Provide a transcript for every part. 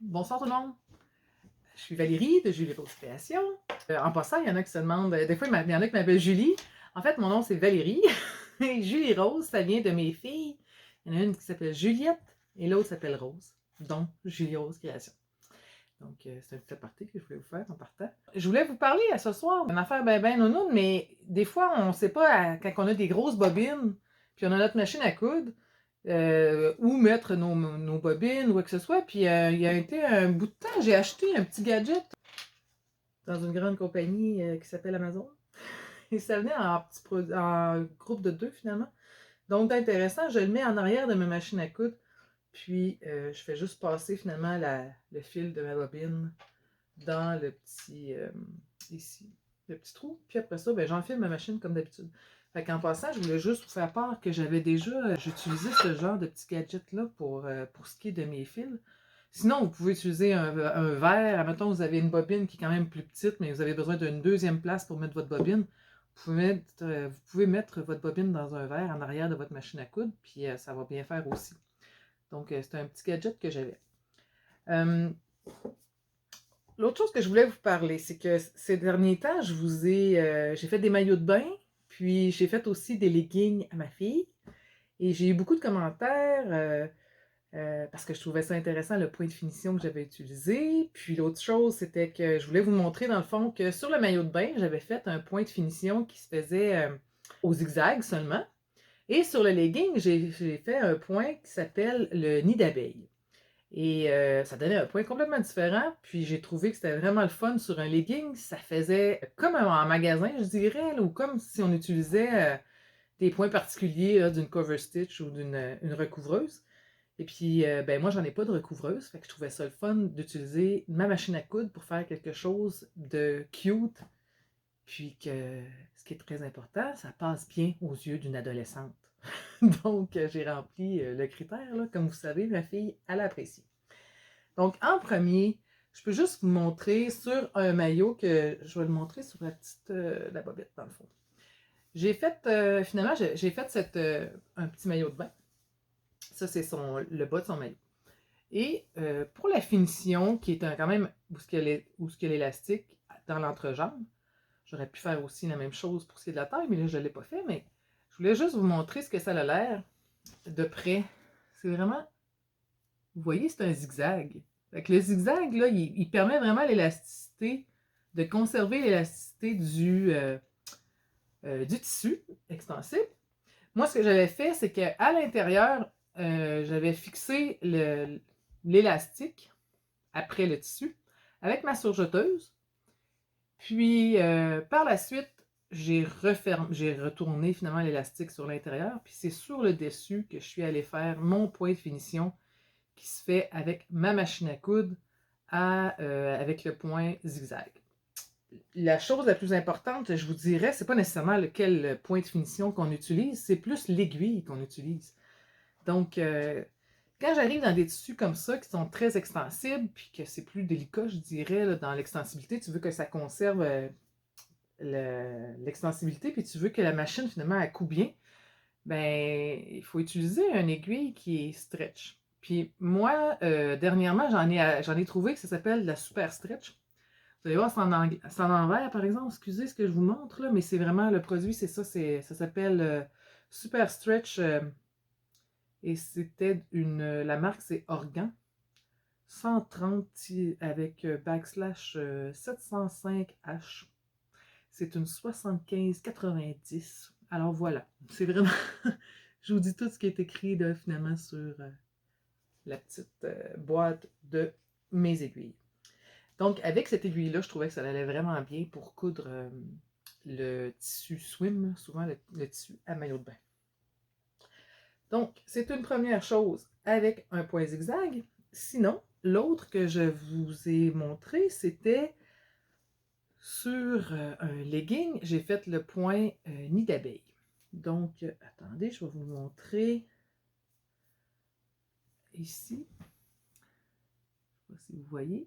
Bonsoir tout le monde, je suis Valérie de Julie Rose Création. En passant, il y en a qui se demandent, des fois il y en a qui m'appellent Julie. En fait, mon nom c'est Valérie. Et Julie Rose, ça vient de mes filles. Il y en a une qui s'appelle Juliette et l'autre s'appelle Rose. Donc, Julie Rose Création. Donc, c'est un petit aparté que je voulais vous faire en partant. Je voulais vous parler à ce soir d'une affaire ben nounoune, mais des fois, on ne sait pas quand on a des grosses bobines, puis on a notre machine à coudre, où mettre nos bobines ou quoi que ce soit. Puis il y a été un bout de temps, j'ai acheté un petit gadget dans une grande compagnie qui s'appelle Amazon. Et ça venait en groupe de 2 finalement. Donc c'est intéressant, je le mets en arrière de ma machine à coudre. Puis je fais juste passer finalement le fil de ma bobine dans le petit ici, le petit trou. Puis après ça, ben, j'enfile ma machine comme d'habitude. Fait qu'en passant, je voulais juste vous faire part que j'utilisais ce genre de petit gadget-là pour ce qui est de mes fils. Sinon, vous pouvez utiliser un verre. Admettons, vous avez une bobine qui est quand même plus petite, mais vous avez besoin d'une deuxième place pour mettre votre bobine. Vous pouvez mettre votre bobine dans un verre en arrière de votre machine à coudre, puis ça va bien faire aussi. Donc, c'est un petit gadget que j'avais. L'autre chose que je voulais vous parler, c'est que ces derniers temps, j'ai fait des maillots de bain, puis j'ai fait aussi des leggings à ma fille. Et j'ai eu beaucoup de commentaires parce que je trouvais ça intéressant, le point de finition que j'avais utilisé. Puis l'autre chose, c'était que je voulais vous montrer dans le fond que sur le maillot de bain, j'avais fait un point de finition qui se faisait au zigzag seulement. Et sur le legging, j'ai fait un point qui s'appelle le nid d'abeille. Et ça donnait un point complètement différent. Puis j'ai trouvé que c'était vraiment le fun sur un legging. Ça faisait comme en magasin, je dirais, là, ou comme si on utilisait des points particuliers d'une cover stitch ou d'une une recouvreuse. Et puis, ben moi, j'en ai pas de recouvreuse. Fait que je trouvais ça le fun d'utiliser ma machine à coudre pour faire quelque chose de cute. Puis que, ce qui est très important, ça passe bien aux yeux d'une adolescente. Donc, j'ai rempli le critère, là. Comme vous savez, ma fille, elle apprécie. Donc, en premier, je peux juste vous montrer sur un maillot que je vais le montrer sur la bobette, dans le fond. Finalement, j'ai fait un petit maillot de bain. Ça, c'est le bas de son maillot. Et pour la finition, qui est quand même où ce qu'il y a l'élastique dans l'entrejambe, j'aurais pu faire aussi la même chose pour ce qui est de la taille, mais là, je ne l'ai pas fait. Mais je voulais juste vous montrer ce que ça a l'air de près. C'est vraiment, vous voyez, c'est un zigzag. Fait que le zigzag, là, il permet vraiment l'élasticité, de conserver l'élasticité du tissu extensible. Moi, ce que j'avais fait, c'est qu'à l'intérieur, j'avais fixé l'élastique après le tissu avec ma surjeteuse. Puis, par la suite, j'ai retourné finalement l'élastique sur l'intérieur. Puis c'est sur le dessus que je suis allée faire mon point de finition qui se fait avec ma machine à coudre avec le point zigzag. La chose la plus importante, je vous dirais, c'est pas nécessairement lequel point de finition qu'on utilise, c'est plus l'aiguille qu'on utilise. Donc, quand j'arrive dans des tissus comme ça qui sont très extensibles, puis que c'est plus délicat, je dirais, là, dans l'extensibilité, tu veux que ça conserve l'extensibilité, puis tu veux que la machine, finalement, elle coud bien, ben, il faut utiliser une aiguille qui est stretch. Puis moi, dernièrement, j'en ai trouvé que ça s'appelle la super stretch. Vous allez voir, c'est en envers, par exemple. Excusez ce que je vous montre, là, mais c'est vraiment le produit, c'est ça. Ça s'appelle Super Stretch. Et c'était la marque, c'est Organ. 130 avec backslash 705H. C'est une 75-90. Alors voilà, c'est vraiment... je vous dis tout ce qui est écrit là, finalement sur la petite boîte de mes aiguilles. Donc avec cette aiguille-là, je trouvais que ça allait vraiment bien pour coudre le tissu swim, souvent le tissu à maillot de bain. Donc c'est une première chose avec un point zigzag. Sinon, l'autre que je vous ai montré, c'était sur un legging, j'ai fait le point nid d'abeille. Donc, attendez, je vais vous le montrer ici. Je ne sais pas si vous voyez.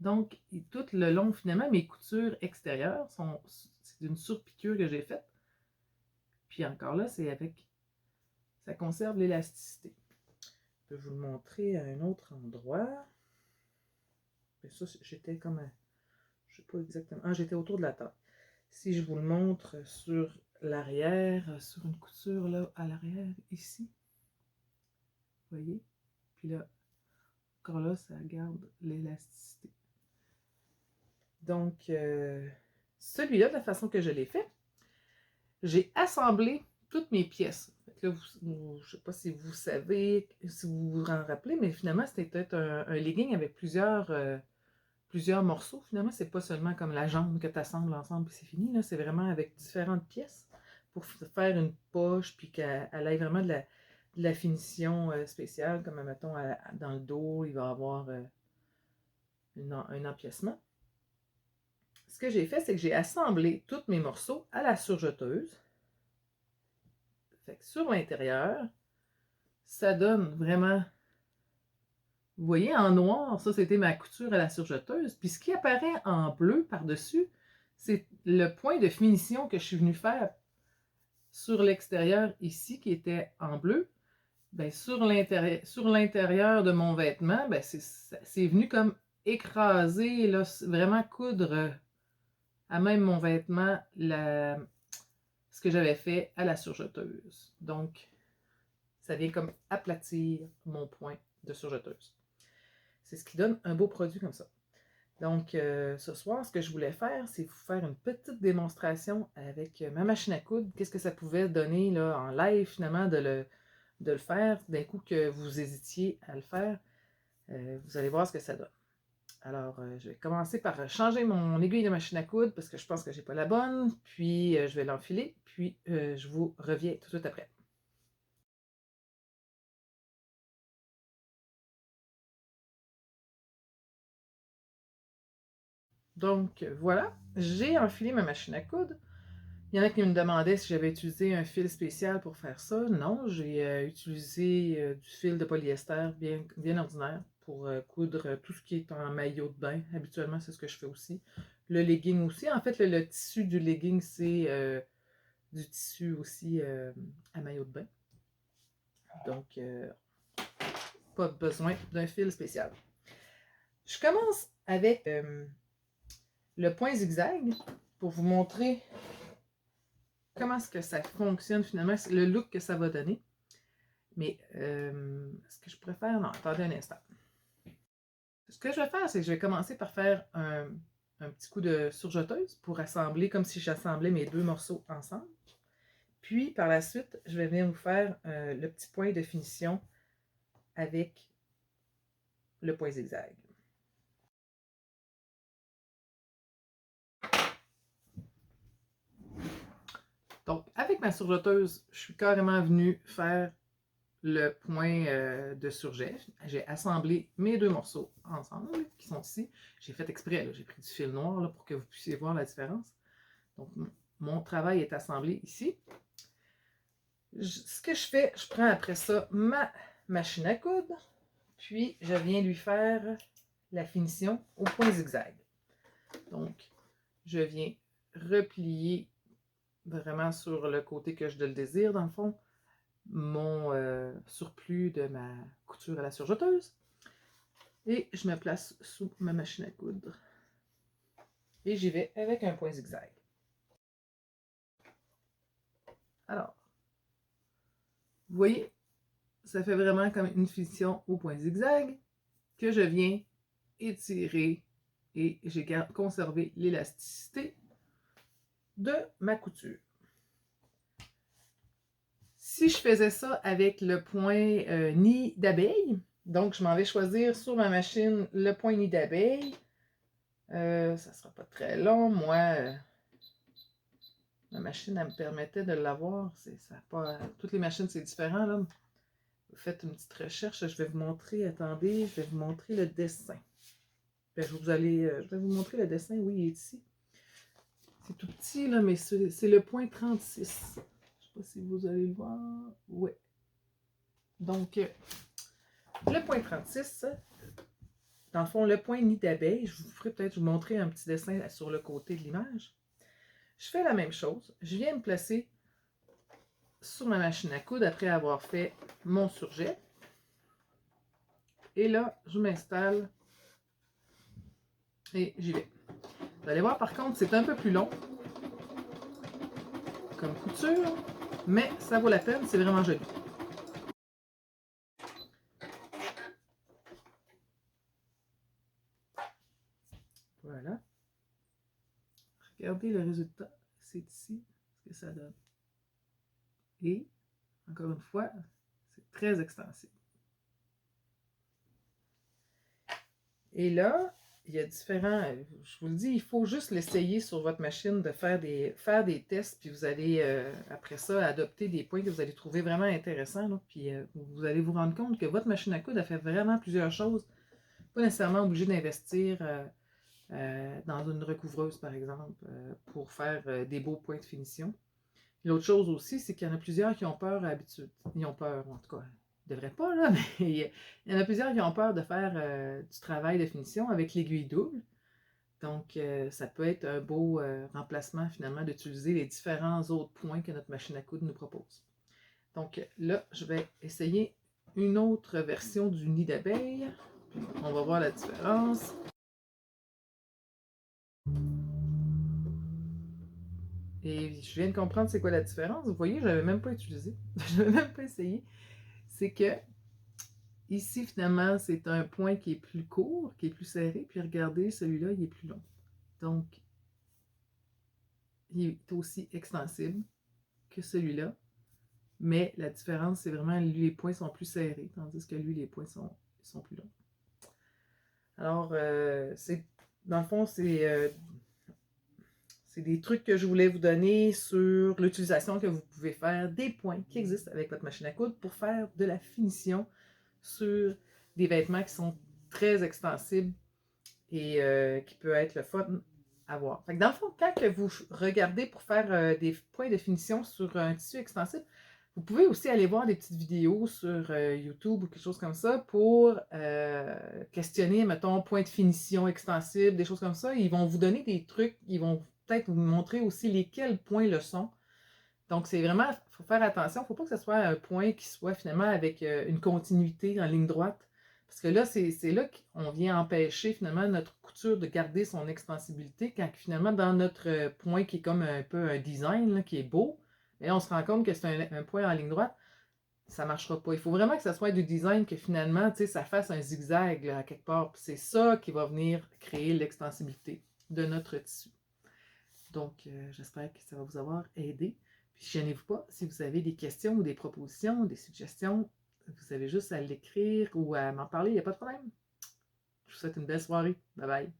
Donc, tout le long, finalement, mes coutures extérieures c'est une surpiqûre que j'ai faite. Puis encore là, ça conserve l'élasticité. Je peux vous le montrer à un autre endroit. Et ça, j'étais comme, je sais pas exactement, ah, j'étais autour de la taille. Si je vous le montre sur l'arrière, sur une couture là, à l'arrière, ici, vous voyez? Puis là, encore là, ça garde l'élasticité. Donc, celui-là, de la façon que je l'ai fait, j'ai assemblé toutes mes pièces. Là, je ne sais pas si vous savez, si vous vous en rappelez, mais finalement, c'était peut-être un legging avec plusieurs morceaux. Finalement, c'est pas seulement comme la jambe que tu assembles ensemble et c'est fini. C'est vraiment avec différentes pièces pour faire une poche puis qu'elle ait vraiment de la finition spéciale, comme mettons dans le dos, il va y avoir un empiècement. Ce que j'ai fait, c'est que j'ai assemblé tous mes morceaux à la surjeteuse. Fait que sur l'intérieur, ça donne vraiment, vous voyez, en noir, ça c'était ma couture à la surjeteuse. Puis ce qui apparaît en bleu par-dessus, c'est le point de finition que je suis venue faire sur l'extérieur ici, qui était en bleu. Ben, sur l'intérieur de mon vêtement, ben, c'est venu comme écraser, là, vraiment coudre à même mon vêtement ce que j'avais fait à la surjeteuse. Donc, ça vient comme aplatir mon point de surjeteuse. C'est ce qui donne un beau produit comme ça. Donc, ce soir, ce que je voulais faire, c'est vous faire une petite démonstration avec ma machine à coudre. Qu'est-ce que ça pouvait donner là, en live, finalement, de le faire. D'un coup que vous hésitiez à le faire, vous allez voir ce que ça donne. Alors, je vais commencer par changer mon aiguille de machine à coudre parce que je pense que j'ai pas la bonne. Puis, je vais l'enfiler. Puis, je vous reviens tout de suite après. Donc, voilà. J'ai enfilé ma machine à coudre. Il y en a qui me demandaient si j'avais utilisé un fil spécial pour faire ça. Non, j'ai utilisé du fil de polyester bien ordinaire pour coudre tout ce qui est en maillot de bain. Habituellement, c'est ce que je fais aussi. Le legging aussi. En fait, le tissu du legging, c'est du tissu aussi à maillot de bain. Donc, pas besoin d'un fil spécial. Je commence avec le point zigzag pour vous montrer comment est-ce que ça fonctionne finalement, le look que ça va donner. Mais ce que je préfère... Non, attendez un instant. Ce que je vais faire, c'est que je vais commencer par faire un petit coup de surjeteuse pour assembler comme si j'assemblais mes deux morceaux ensemble. Puis, par la suite, je vais venir vous faire le petit point de finition avec le point zigzag. Donc, avec ma surjeteuse, je suis carrément venue faire le point de surjet. J'ai assemblé mes deux morceaux ensemble, qui sont ici. J'ai fait exprès, j'ai pris du fil noir là, pour que vous puissiez voir la différence. Donc, mon travail est assemblé ici. Ce que je fais, je prends après ça ma machine à coudre, puis je viens lui faire la finition au point zigzag. Donc, je viens replier vraiment sur le côté que je le désire, dans le fond, mon surplus de ma couture à la surjeteuse. Et je me place sous ma machine à coudre. Et j'y vais avec un point zigzag. Alors, vous voyez, ça fait vraiment comme une finition au point zigzag que je viens étirer et j'ai conservé l'élasticité de ma couture. Si je faisais ça avec le point nid d'abeille, donc je m'en vais choisir sur ma machine le point nid d'abeille, ça ne sera pas très long. Moi, ma machine, elle me permettait de l'avoir. Toutes les machines, c'est différent. Là. Vous faites une petite recherche. Je vais vous montrer. Attendez, je vais vous montrer le dessin. Je vais vous montrer le dessin. Oui, il est ici. C'est tout petit, là, mais c'est le point 36. Je ne sais pas si vous allez le voir. Oui. Donc, le point 36, dans le fond, le point nid d'abeille, je vous ferai peut-être vous montrer un petit dessin sur le côté de l'image. Je fais la même chose. Je viens me placer sur ma machine à coudre après avoir fait mon surjet. Et là, je m'installe Et j'y vais. Vous allez voir, par contre, c'est un peu plus long comme couture, mais ça vaut la peine, c'est vraiment joli. Voilà. Regardez le résultat, c'est ici ce que ça donne. Et, encore une fois, c'est très extensible. Et là, il y a différents... Je vous le dis, il faut juste l'essayer sur votre machine, de faire des tests, puis vous allez, après ça, adopter des points que vous allez trouver vraiment intéressants. Là, puis vous allez vous rendre compte que votre machine à coudre a fait vraiment plusieurs choses. Pas nécessairement obligé d'investir dans une recouvreuse, par exemple, pour faire des beaux points de finition. L'autre chose aussi, c'est qu'il y en a plusieurs qui ont peur à l'habitude. Ils ont peur, en tout cas, ils ne devraient pas, là, mais il y en a plusieurs qui ont peur de faire du travail de finition avec l'aiguille double. Donc, ça peut être un beau remplacement, finalement, d'utiliser les différents autres points que notre machine à coudre nous propose. Donc là, je vais essayer une autre version du nid d'abeille. On va voir la différence. Et je viens de comprendre c'est quoi la différence. Vous voyez, je n'avais même pas utilisé. Je n'avais même pas essayé. C'est que ici, finalement, c'est un point qui est plus court, qui est plus serré. Puis regardez, celui-là, il est plus long. Donc, il est aussi extensible que celui-là. Mais la différence, c'est vraiment lui, les points sont plus serrés, tandis que lui, les points sont plus longs. Alors, dans le fond, c'est des trucs que je voulais vous donner sur l'utilisation que vous pouvez faire des points qui existent avec votre machine à coudre pour faire de la finition sur des vêtements qui sont très extensibles et qui peut être le fun à voir. Fait que dans le fond, quand que vous regardez pour faire des points de finition sur un tissu extensible, vous pouvez aussi aller voir des petites vidéos sur YouTube ou quelque chose comme ça pour questionner, mettons, point de finition extensible, des choses comme ça. Ils vont vous donner des trucs, ils vont peut-être vous montrer aussi lesquels points le sont. Donc, c'est vraiment, il faut faire attention. Il ne faut pas que ce soit un point qui soit finalement avec une continuité en ligne droite. Parce que là, c'est là qu'on vient empêcher finalement notre couture de garder son extensibilité quand finalement dans notre point qui est comme un peu un design, là, qui est beau, mais on se rend compte que c'est un point en ligne droite, ça ne marchera pas. Il faut vraiment que ça soit du design que finalement, tu sais, ça fasse un zigzag là, à quelque part. Puis c'est ça qui va venir créer l'extensibilité de notre tissu. Donc, j'espère que ça va vous avoir aidé. Puis, gênez-vous pas, si vous avez des questions ou des propositions, des suggestions, vous avez juste à l'écrire ou à m'en parler, il n'y a pas de problème. Je vous souhaite une belle soirée. Bye bye.